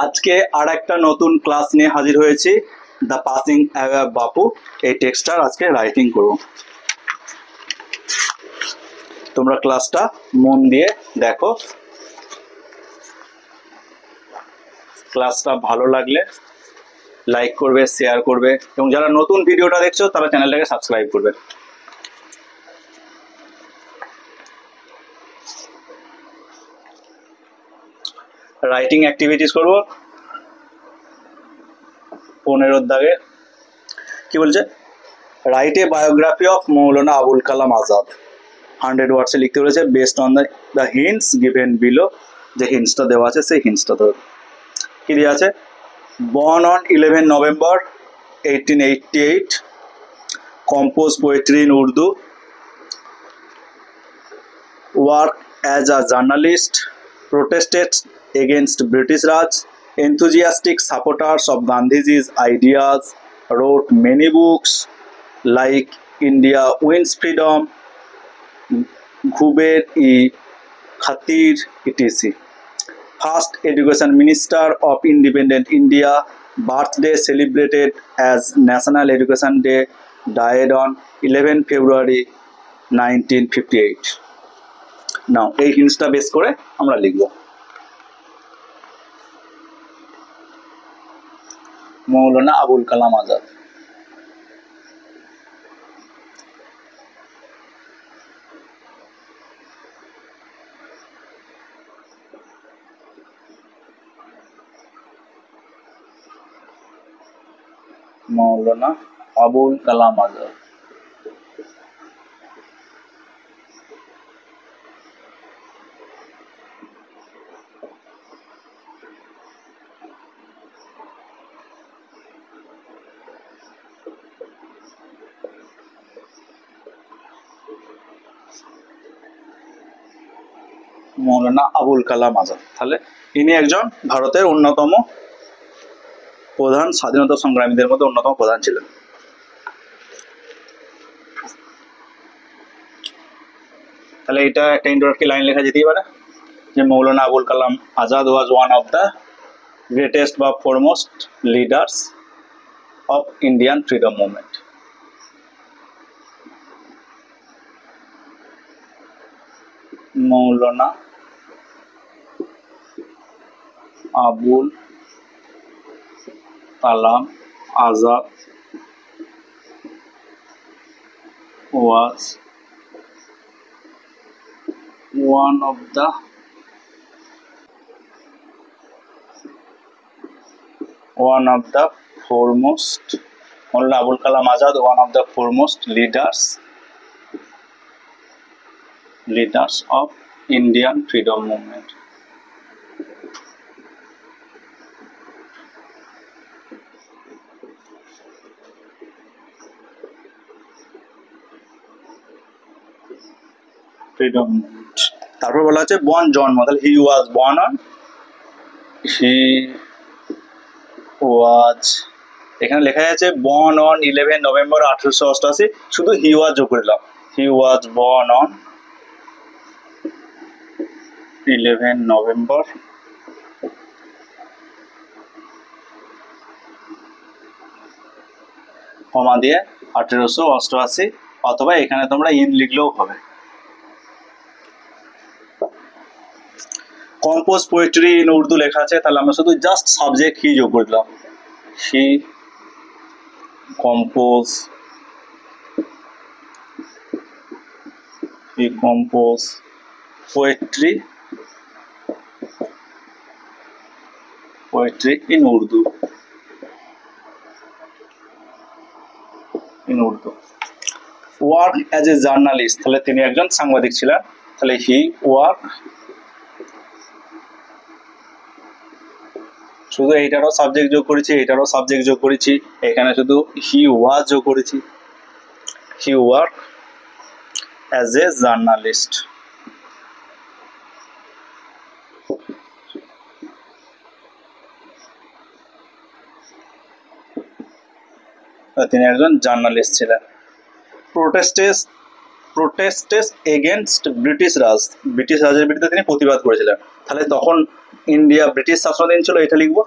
আজকে আর একটা নতুন ক্লাস নিয়ে হাজির হয়েছি, দ্য পাসিং অ্যাওয়ে বাপু। এই টেক্সটার আজকে রাইটিং করব। তোমরা ক্লাসটা মন দিয়ে দেখো। ক্লাসটা ভালো লাগলে লাইক করবে, শেয়ার করবে, এবং যারা নতুন ভিডিওটা দেখছো তারা চ্যানেলটাকে সাবস্ক্রাইব করবে। রাইটিং অ্যাক্টিভিটিস করব। 15 দাগে কি বলছে, রাইট এ বায়োগ্রাফি অফ মৌলানা আবুল কালাম আজাদ। 100 ওয়ার্ডসে লিখতে বলেছে, based on the hints given below. যে হিন্টসটা দেওয়া আছে সেই হিন্টসটা তো কি দেওয়া আছে। Born on 11 November 1888, compose poetry in Urdu, work as a journalist, protested against British Raj, enthusiastic supporters of Gandhiji's ideas, wrote many books like India Wins Freedom, Ghuber-e-Khatir, etc. First Education Minister of Independent India, birthday celebrated as National Education Day, died on 11 February 1958. নাও এই হিন্টসটা base করে আমরা লিখব। মৌলানা আবুল কালাম আজাদ। মৌলানা আবুল কালাম আজাদ। মৌলানা আবুল কালাম আজাদ, তাহলে ইনি একজন ভারতের অন্যতম প্রধান স্বাধীনতা সংগ্রামীদের মধ্যে অন্যতম প্রধান ছিলেন। তাহলে এটা একটা ইন্ট্রোডাক্টরি লাইন লেখা যেতেই পারে যে Maulana Abul Kalam Azad was one of the greatest বা foremost leaders of Indian freedom movement. Maulana Abul Kalam Azad was one of the foremost, Maulana Abul Kalam Azad, one of the foremost leaders of Indian freedom movement. Freedom movement. তারপর বলা হচ্ছে born জন্ম, তাহলে he was born on, এখানে লেখা আছে born on 11 November 1888, শুধু হি ওয়াজ যোগ করে দিলাম। হি ওয়াজ বর্ন অন 11 নভেম্বর কমা দিয়ে 1888, অথবা এখানে তোমরা ইন লিখলেও হবে। কম্পোজ পোয়েট্রি ইন উর্দু লেখা আছে, তাহলে আমরা শুধু জাস্ট সাবজেক্ট হি যোগ করে দিলাম। He compose poetry in Urdu. Work as a journalist, তাহলে তিনি একজন সাংবাদিক ছিলেন। তাহলে হি ওয়ার্ক, শুধু এইটারও সাবজেক্ট যোগ করেছি, এইটারও সাবজেক্ট যোগ করেছি, এখানে শুধু হি ওয়াজ যোগ করেছি। He work as a journalist, তিনি একজন জার্নালিস্ট ছিলেন। প্রোটেস্টেস এগেনস্ট ব্রিটিশ রাজ, ব্রিটিশ রাজের বিরুদ্ধে তিনি প্রতিবাদ করেছিলেন। তাহলে তখন ইন্ডিয়া ব্রিটিশ শাসনাধীন ছিল, এটা লিখবো।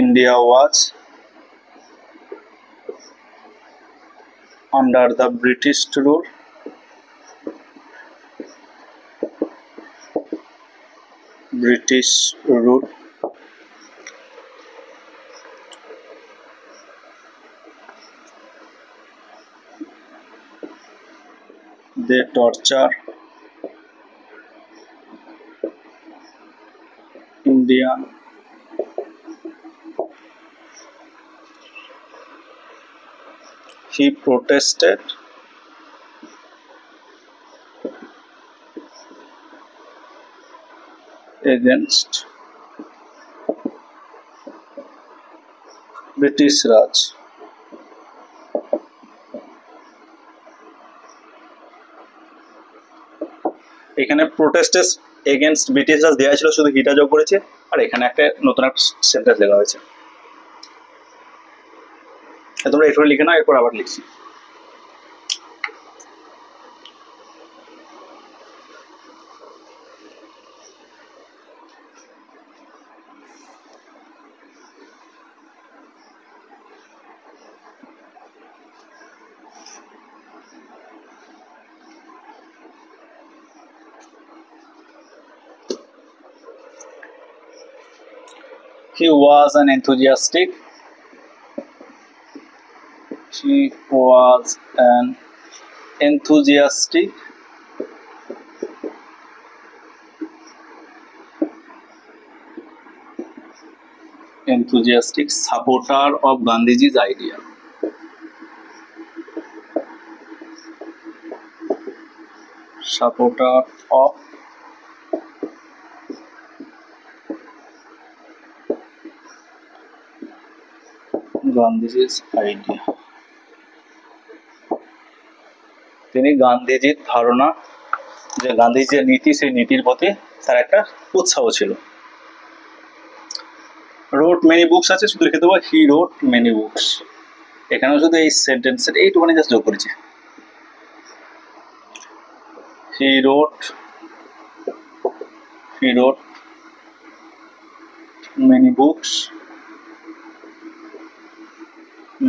India was under the British rule. British rule. They torture Indian he protested against British Raj. এখানে প্রোটেস্টেস এগেনস্ট ব্রিটিশ রাজ দেওয়া ছিল, শুধু হিটা যোগ করেছে, আর এখানে একটা নতুন একটা সেন্টেন্স লেখা হয়েছে। তোমরা এটুকু লিখে নাও, এরপর আবার লিখছি। He was an enthusiastic. He was an enthusiastic supporter of Gandhiji's idea. Supporter of Gandhiji's idea. তিনি গান্ধীজির ধারণা, যে গান্ধীজির নীতি, সেই নীতির প্রতি তার একটা উৎসাহ ছিল। রোট মেনি বুকস আছে, শুধু লিখে দেবো হি রোট মেনি বুকস। এখানেও শুধু এই সেন্টেন্সের এইটুখানি জাস্ট যোগ করেছি। হি রোট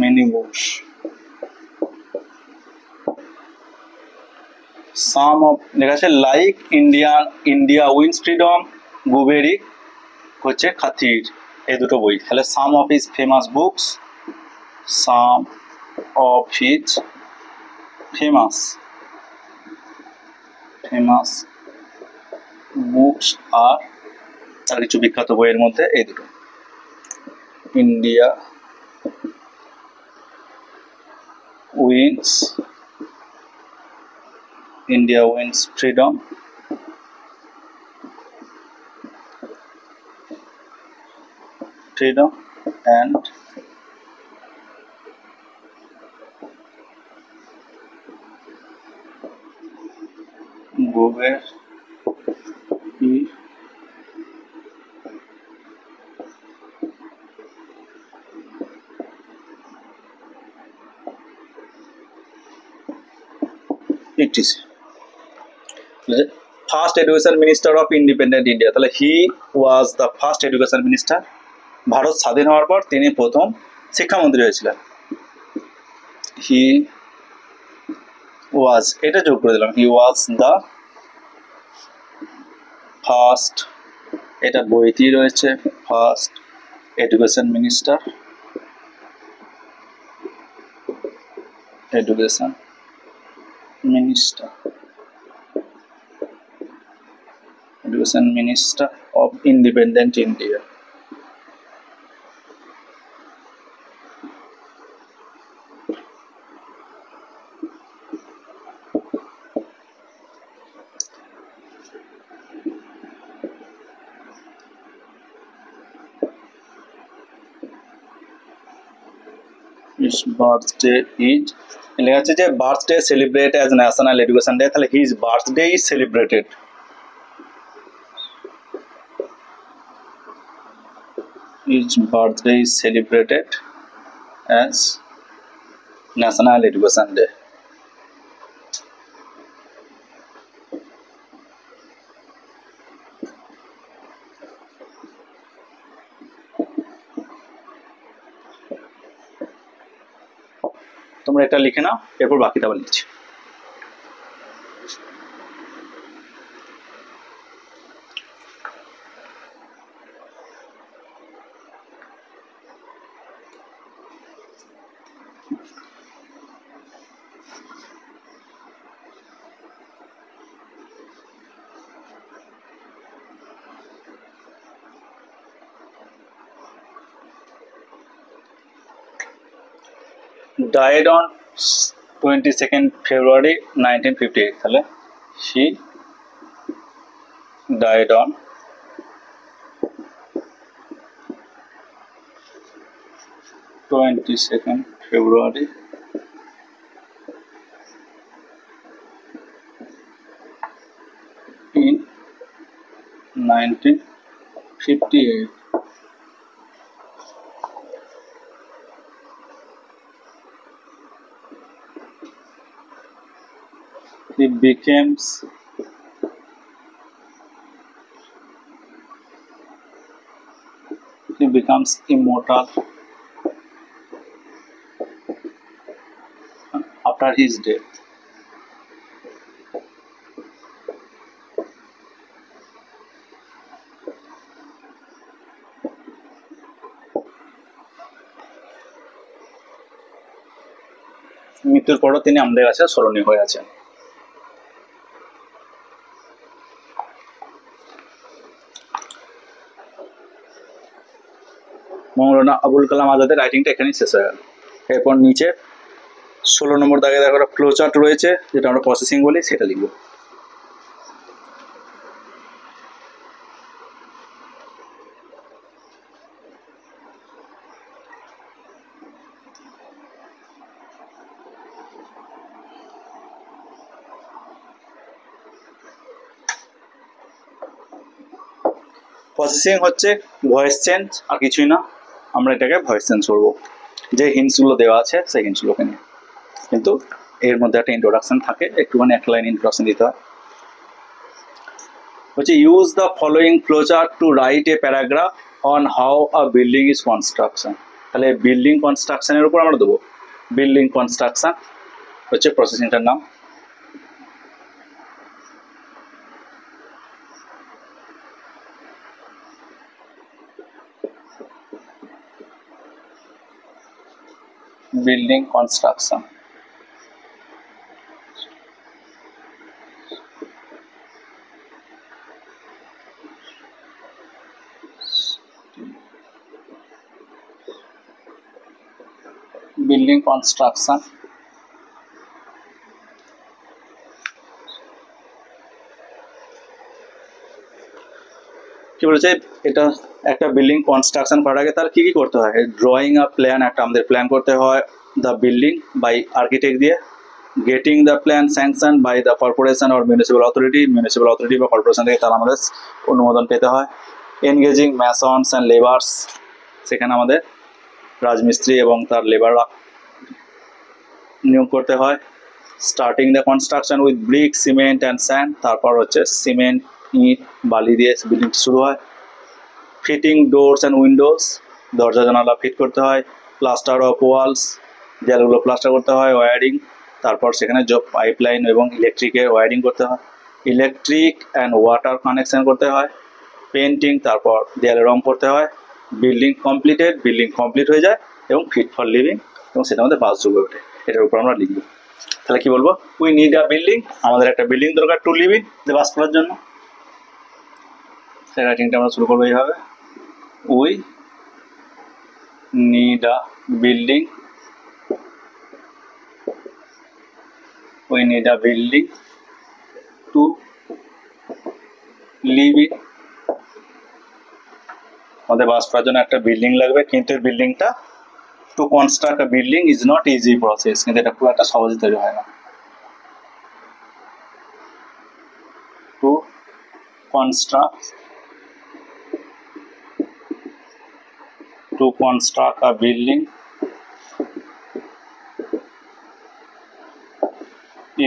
many books some of লেখা আছে লাইক ইন্ডিয়া উইন্স ফ্রিডম, গুবেরি হচ্ছে খাতির, এই দুটো বই। তাহলে some of his famous books, some of his famous books আর, তার কিছু বিখ্যাত বইয়ের মধ্যে এই দুটো, India wins freedom, and Gover etc. First education minister of independent India, তাহলে he was the first education minister. ভারত স্বাধীন হওয়ার পর তিনি প্রথম শিক্ষামন্ত্রী হয়েছিলেন। হি ওয়াজ, এটা যোগ করে দিলাম, হি ওয়াজ দ্য ফার্স্ট, এটা বইতেই রয়েছে, first education minister, of independent India. His birthday is, লেখা আছে যে birthday celebrate as national education day, তাহলে his birthday is celebrated, his birthday is celebrated as National Education Day. তোমরা এটা লিখে নাও, এরপর বাকিটা আবার লিখছি। Died on 22nd February 1958. তাহলে she died on 22nd February 1958. He becomes immortal after his death. মৃত্যুর পরও তিনি আমাদের কাছে স্মরণীয় হয়ে আছেন। মৌলানা আবুল কালাম আজাদের রাইটিংটা এখানেই শেষ হয়ে গেল। এরপর নিচে 16 নম্বর দাগে দেখো একটা ফ্লো চার্ট রয়েছে, যেটা আমরা প্রসেসিং বলি, সেটা লিখব। প্রসেসিং হচ্ছে ভয়েস চেঞ্জ, আর কিছুই না। আমরা এটাকে ভয়েস চেঞ্জ করবো যে হিন্টসগুলো দেওয়া আছে সেই হিন্টসগুলোকে নিয়ে, কিন্তু এর মধ্যে একটা ইন্ট্রোডাকশন থাকে, একটুখানি এক লাইন ইন্ট্রোডাকশন দিতে হয়। হচ্ছে use the following flowchart to write a paragraph on how a building is construction. তাহলে বিল্ডিং কনস্ট্রাকশনের উপর আমরা দেবো। বিল্ডিং কনস্ট্রাকশন হচ্ছে প্রসেসিংটার নাম। বিল্ডিং কনস্ট্রাকশন বিল্ডিং কনস্ট্রাকশন কি বলেছে, এটা একটা বিল্ডিং কনস্ট্রাকশন করার আগে তার কি কি করতে হয়? ড্রয়িং আ প্ল্যান, একটা আমাদের প্ল্যান করতে হয় দ্য বিল্ডিং বাই আর্কিটেক্ট দিয়ে। Getting the plan sanction by the corporation or municipal authority, municipal authority বা কর্পোরেশন থেকে তার আমাদের অনুমোদন পেতে হয়। এনগেজিং ম্যাসনস অ্যান্ড লেবার্স, সেখানে আমাদের রাজমিস্ত্রি এবং তার লেবার নিয়োগ করতে হয়। Starting the construction with brick, cement and sand, তারপর হচ্ছে সিমেন্ট, ইট, বালি দিয়ে বিল্ডিং শুরু হয়। ফিটিং ডোরস অ্যান্ড উইন্ডোজ, দরজা জানালা ফিট করতে হয়। প্লাস্টার অফ ওয়ালস, দেয়ালগুলো প্লাস্টার করতে হয়। ওয়্যারিং, তারপর সেখানে পাইপ লাইন এবং ইলেকট্রিকের ওয়্যারিং করতে হয়। ইলেকট্রিক অ্যান্ড ওয়াটার কানেকশান করতে হয়। পেন্টিং, তারপর দেয়ালে রং করতে হয়। বিল্ডিং কমপ্লিটেড, বিল্ডিং কমপ্লিট হয়ে যায় এবং ফিট ফর লিভিং, এবং সেটা আমাদের বাসযোগ্য ওঠে। এটার উপর আমরা লিখব। তাহলে কি বলবো? উই নিড আ বিল্ডিং, আমাদের একটা বিল্ডিং দরকার টু লিভ ইন, বাস করার জন্য। সেই রাইটিংটা আমরা শুরু করবো এইভাবে, we need a building, we need a building to live in, আমাদের বাস করার জন্য একটা বিল্ডিং লাগবে, কিন্তু এই বিল্ডিংটা two construct a building is not easy process, কিন্তু এটা খুব একটা সহজে তৈরি হয় না। Two construct a building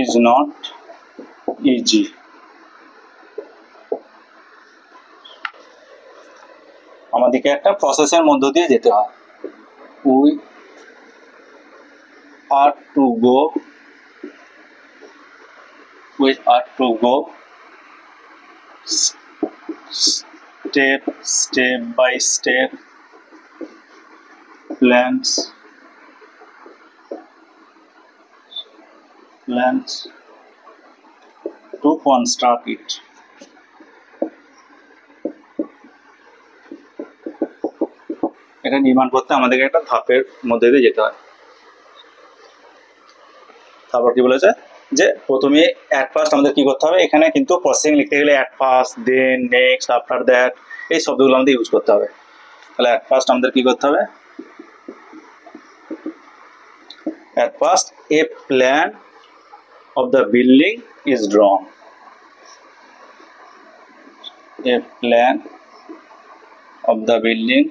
is not easy. আমাদেরকে একটা প্রসেসের মধ্য দিয়ে যেতে হয়। We are to go step by step plans to construct it. এটা নির্মাণ করতে আমাদেরকে একটা ধাপের মধ্যে দিয়ে যেতে হয়। তারপর কি বলেছে যে প্রথমে অ্যাট ফার্স্ট আমাদের কি করতে হবে, এখানে কিন্তু প্রসেসিং লিখতে গেলে at first, then, next, after that এই শব্দগুলো আমাদের ইউজ করতে হবে। তাহলে অ্যাট ফার্স্ট আমাদের কি করতে হবে, at first A plan of the building is drawn. A plan of the building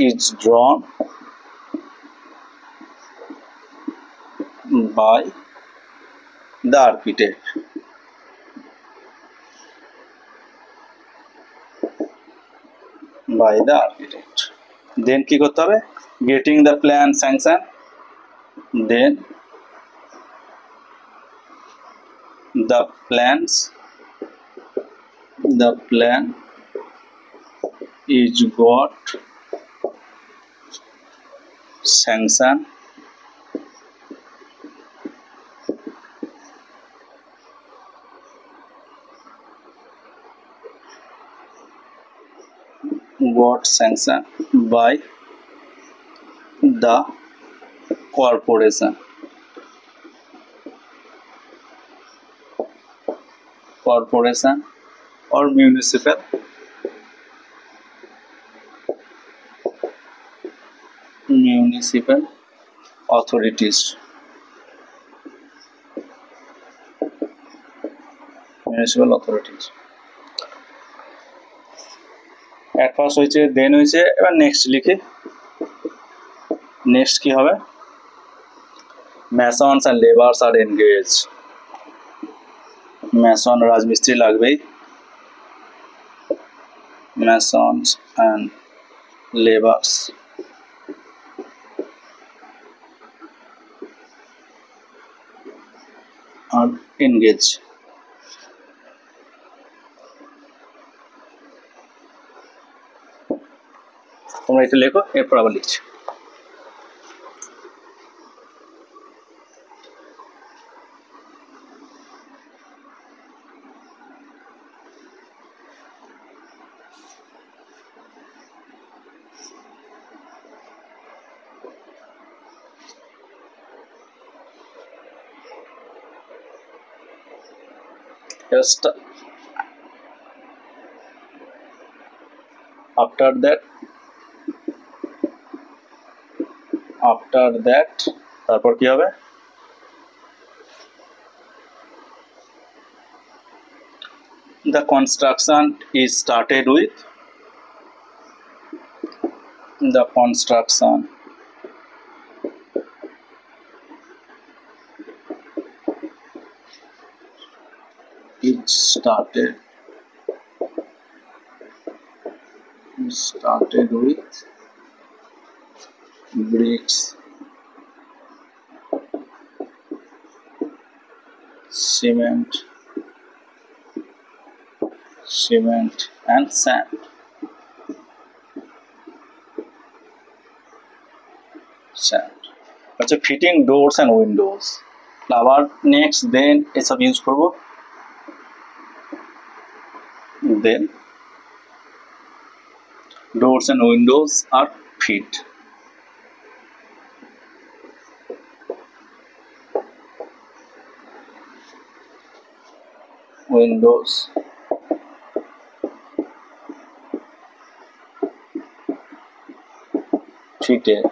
is drawn by the architect. Then কি করতে হবে, getting the plan sanction, then the plan is got sanction by the corporation or municipal authorities. At first হয়েছে, দেন হয়েছে, এবার next লিখি। Next কি হবে, masons and laborers are engaged. Mason রাজমিস্ত্রি লাগবেই, masons and laborers are engaged. তোমরা এটা লেখো, এরপর আবার লিখছি। Just after that তারপর কি হবে, the construction is started with bricks, cement and sand. আচ্ছা, ফিটিং ডোরস অ্যান্ড উইন্ডোজ, আবার নেক্সট দেন এসব ইউজ করব। দেন doors and windows are fit. Windows fitted.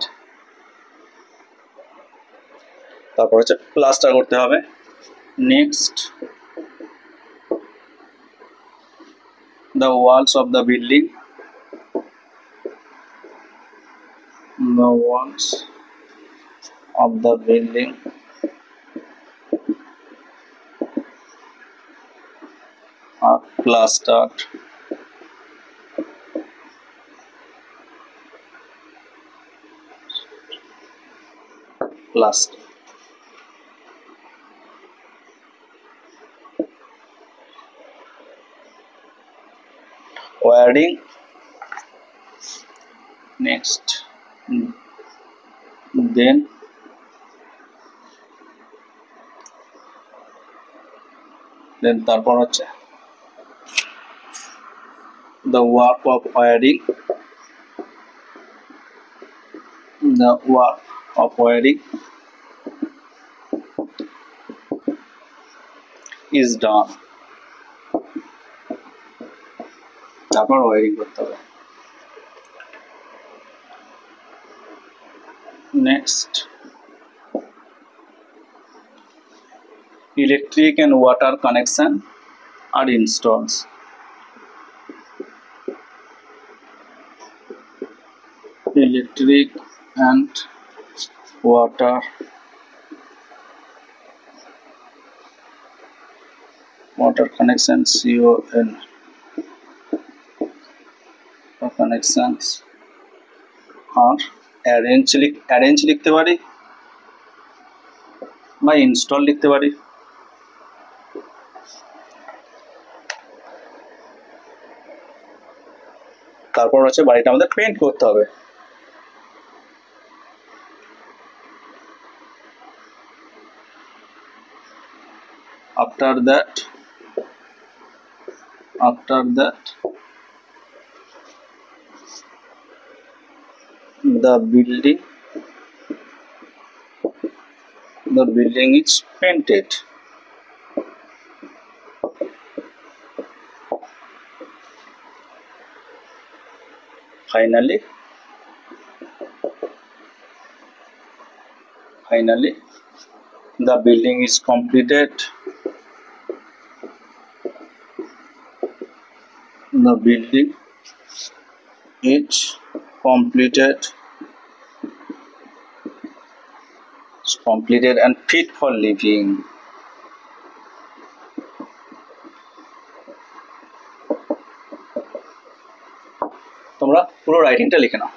তারপর হচ্ছে প্লাস্টার করতে হবে। Next the walls of the building are plastered last wiring next then তারপর হচ্ছে the work of wiring is done তারপর ওয়্যারিং করতে হবে next electric and water connection are installed electric and water connection CON connections are arrange লিখতে পারি বা install লিখতে পারি তারপর হচ্ছে বাড়িটা আমাদের পেইন্ট করতে হবে after that the building is painted finally the building is completed completed and fit for living তোমরা পুরো রাইটিংটা লিখে নাও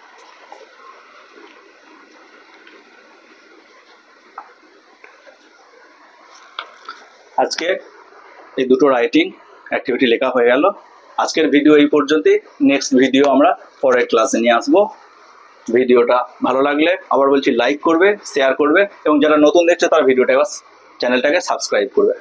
আজকে এই দুটো রাইটিং অ্যাক্টিভিটি লেখা হয়ে গেল আজকের ভিডিও এই পর্যন্তই নেক্সট ভিডিও আমরা পরের ক্লাসে নিয়ে আসবো ভিডিওটা ভালো লাগলে আবার বলছি লাইক করবে শেয়ার করবে এবং যারা নতুন দেখছে তারা ভিডিওটা চ্যানেলটাকে সাবস্ক্রাইব করবে